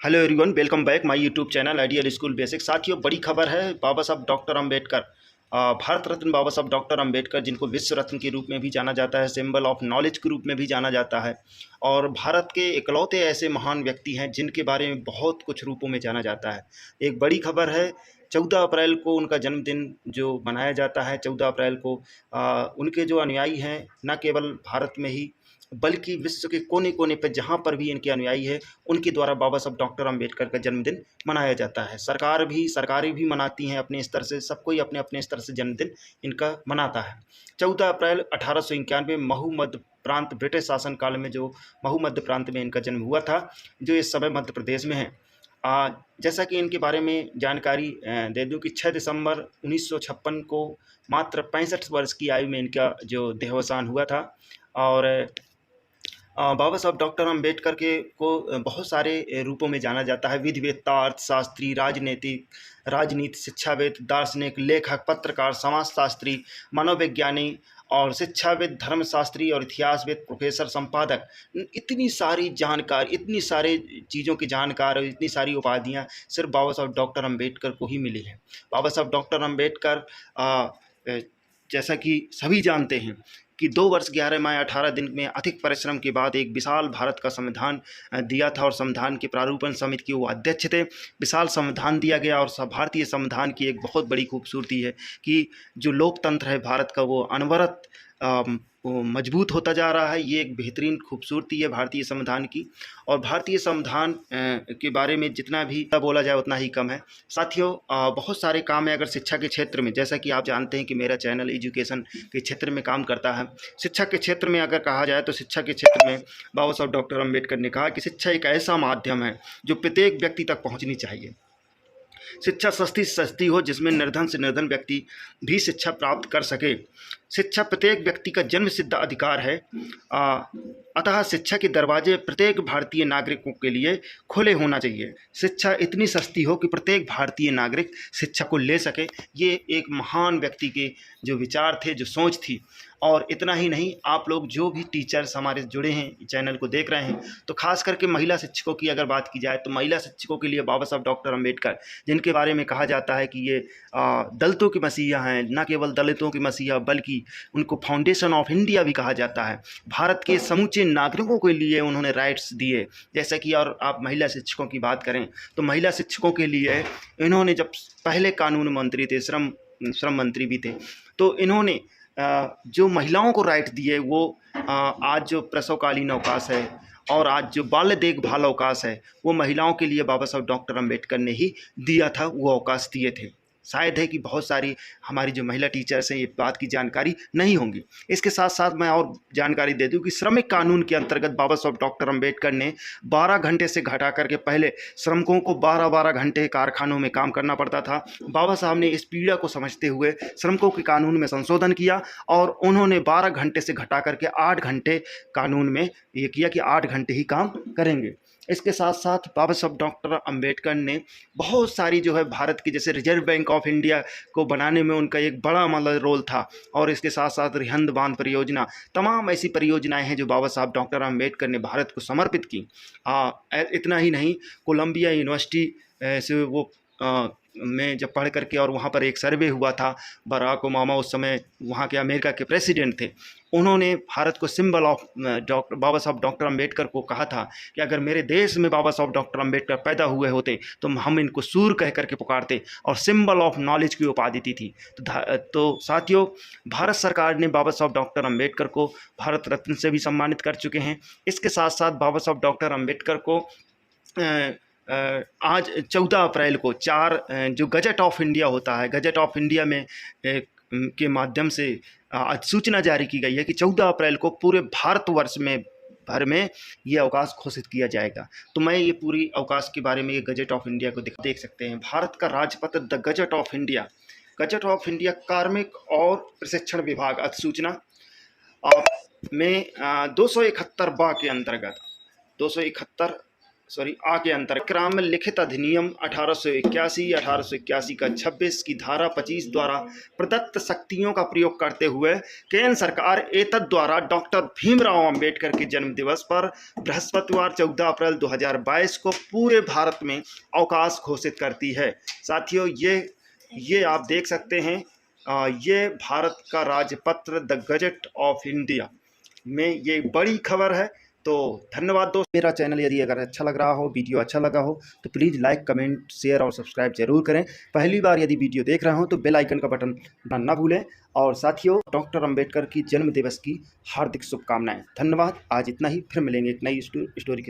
Hello everyone, welcome back my YouTube channel ideal school basic. साथियों, बड़ी खबर है। बाबा साहब डॉक्टर अंबेडकर, भारत रत्न बाबा साहब डॉक्टर अंबेडकर, जिनको विश्व रत्न के रूप में भी जाना जाता है, सिंबल ऑफ नॉलेज के रूप में भी जाना जाता है, और भारत के इकलौते ऐसे महान व्यक्ति हैं जिनके बारे में बहुत कुछ रूपों में जाना जाता है। एक बड़ी खबर है। 14 अप्रैल को उनका जन्मदिन जो मनाया जाता है, 14 अप्रैल को उनके जो अनुयायी हैं, न केवल भारत में ही बल्कि विश्व के कोने कोने पर जहाँ पर भी इनके अनुयायी है, उनके द्वारा बाबा साहब डॉक्टर अंबेडकर का जन्मदिन मनाया जाता है। सरकारें भी मनाती हैं अपने स्तर से, सब कोई अपने अपने स्तर से जन्मदिन इनका मनाता है। 14 अप्रैल 1891 महू मध्य प्रांत, ब्रिटिश शासनकाल में जो महू मध्य प्रांत में इनका जन्म हुआ था, जो इस समय मध्य प्रदेश में है। जैसा कि इनके बारे में जानकारी दे दूं कि 6 दिसंबर 1956 को मात्र 65 वर्ष की आयु में इनका जो देहावसान हुआ था। और बाबा साहब डॉक्टर अंबेडकर को बहुत सारे रूपों में जाना जाता है। विधिवेत्ता, अर्थशास्त्री, राजनीति, शिक्षाविद, दार्शनिक, लेखक, पत्रकार, समाजशास्त्री, मनोवैज्ञानिक और शिक्षाविद, धर्मशास्त्री और इतिहासविद, प्रोफेसर, संपादक। इतनी सारी जानकार, इतनी सारे चीज़ों के जानकार और इतनी सारी उपाधियाँ सिर्फ बाबा साहब डॉक्टर अंबेडकर को ही मिली हैं। बाबा साहब डॉक्टर अंबेडकर, जैसा कि सभी जानते हैं कि 2 वर्ष 11 माह 18 दिन में अधिक परिश्रम के बाद एक विशाल भारत का संविधान दिया था, और संविधान के प्रारूपण समिति के वो अध्यक्ष थे। विशाल संविधान दिया गया, और भारतीय संविधान की एक बहुत बड़ी खूबसूरती है कि जो लोकतंत्र है भारत का, वो अनवरत वो मजबूत होता जा रहा है। ये एक बेहतरीन खूबसूरती है भारतीय संविधान की। और भारतीय संविधान के बारे में जितना भी बोला जाए उतना ही कम है। साथियों, बहुत सारे काम है अगर शिक्षा के क्षेत्र में, जैसा कि आप जानते हैं कि मेरा चैनल एजुकेशन के क्षेत्र में काम करता है। शिक्षा के क्षेत्र में अगर कहा जाए तो शिक्षा के क्षेत्र में बाबा साहब डॉक्टर अंबेडकर ने कहा कि शिक्षा एक ऐसा माध्यम है जो प्रत्येक व्यक्ति तक पहुँचनी चाहिए। शिक्षा सस्ती से सस्ती हो, जिसमें निर्धन से निर्धन व्यक्ति भी शिक्षा प्राप्त कर सके। शिक्षा प्रत्येक व्यक्ति का जन्म सिद्ध अधिकार है। अतः शिक्षा के दरवाजे प्रत्येक भारतीय नागरिकों के लिए खुले होना चाहिए। शिक्षा इतनी सस्ती हो कि प्रत्येक भारतीय नागरिक शिक्षा को ले सके। ये एक महान व्यक्ति के जो विचार थे, जो सोच थी। और इतना ही नहीं, आप लोग जो भी टीचर्स हमारे जुड़े हैं, चैनल को देख रहे हैं, तो खास करके महिला शिक्षकों की अगर बात की जाए तो महिला शिक्षकों के लिए बाबा साहब डॉक्टर अंबेडकर, जिनके बारे में कहा जाता है कि ये दलितों के मसीहा हैं, न केवल दलितों के मसीहा बल्कि उनको फाउंडेशन ऑफ इंडिया भी कहा जाता है। भारत के समूचे नागरिकों के लिए उन्होंने राइट्स दिए। जैसा कि और आप महिला शिक्षकों की बात करें तो महिला शिक्षकों के लिए इन्होंने, जब पहले कानून मंत्री थे, श्रम मंत्री भी थे, तो इन्होंने जो महिलाओं को राइट दिए, वो आज जो प्रसवकालीन अवकाश है और आज जो बाल्य देखभाल अवकाश है, वो महिलाओं के लिए बाबा साहब डॉक्टर अंबेडकर ने ही दिया था, वो अवकाश दिए थे। शायद है कि बहुत सारी हमारी जो महिला टीचर्स हैं, ये बात की जानकारी नहीं होंगी। इसके साथ साथ मैं और जानकारी दे दूं कि श्रमिक कानून के अंतर्गत बाबा साहब डॉक्टर अंबेडकर ने 12 घंटे से घटा करके, पहले श्रमिकों को 12-12 घंटे कारखानों में काम करना पड़ता था। बाबा साहब ने इस पीड़ा को समझते हुए श्रमिकों के कानून में संशोधन किया, और उन्होंने 12 घंटे से घटा करके 8 घंटे कानून में ये किया कि 8 घंटे ही काम करेंगे। इसके साथ साथ बाबा साहब डॉक्टर अंबेडकर ने बहुत सारी जो है भारत की, जैसे रिजर्व बैंक ऑफ इंडिया को बनाने में उनका एक बड़ा मतलब रोल था। और इसके साथ साथ रिहंद बांध परियोजना, तमाम ऐसी परियोजनाएं हैं जो बाबा साहब डॉक्टर अंबेडकर ने भारत को समर्पित की। इतना ही नहीं, कोलंबिया यूनिवर्सिटी से वो में जब पढ़ करके, और वहाँ पर एक सर्वे हुआ था, बराक ओबामा उस समय वहाँ के अमेरिका के प्रेसिडेंट थे, उन्होंने भारत को सिंबल ऑफ बाबा साहब डॉक्टर अंबेडकर को कहा था कि अगर मेरे देश में बाबा साहब डॉक्टर अंबेडकर पैदा हुए होते तो हम इनको सूर कह करके पुकारते, और सिंबल ऑफ नॉलेज की उपाधि दी थी। तो साथियों, भारत सरकार ने बाबा साहब डॉक्टर अंबेडकर को भारत रत्न से भी सम्मानित कर चुके हैं। इसके साथ साथ बाबा साहब डॉक्टर अंबेडकर को आज 14 अप्रैल को जो गजट ऑफ इंडिया होता है, गजट ऑफ इंडिया में के माध्यम से आज सूचना जारी की गई है कि 14 अप्रैल को पूरे भारतवर्ष में भर में ये अवकाश घोषित किया जाएगा। तो मैं ये पूरी अवकाश के बारे में ये गजट ऑफ इंडिया को देख सकते हैं। भारत का राजपत्र द गजट ऑफ इंडिया, कार्मिक और प्रशिक्षण विभाग अधिसूचना में 271 बा के अंतर्गत 271 आ के अंतर क्राम में लिखित अधिनियम 1881 का 26 की धारा 25 द्वारा प्रदत्त शक्तियों का प्रयोग करते हुए केंद्र सरकार एतद द्वारा डॉक्टर भीमराव अंबेडकर के जन्म दिवस पर बृहस्पतिवार 14 अप्रैल 2022 को पूरे भारत में अवकाश घोषित करती है। साथियों, ये आप देख सकते हैं, ये भारत का राजपत्र द गजेट ऑफ इंडिया में ये बड़ी खबर है। तो धन्यवाद दोस्त। मेरा चैनल यदि अगर अच्छा लग रहा हो, वीडियो अच्छा लगा हो तो प्लीज़ लाइक, कमेंट, शेयर और सब्सक्राइब जरूर करें। पहली बार यदि वीडियो देख रहे हो तो बेल आइकन का बटन दबाना ना भूलें। और साथियों, डॉक्टर अंबेडकर की जन्म दिवस की हार्दिक शुभकामनाएं। धन्यवाद। आज इतना ही, फिर मिलेंगे एक नई स्टोरी के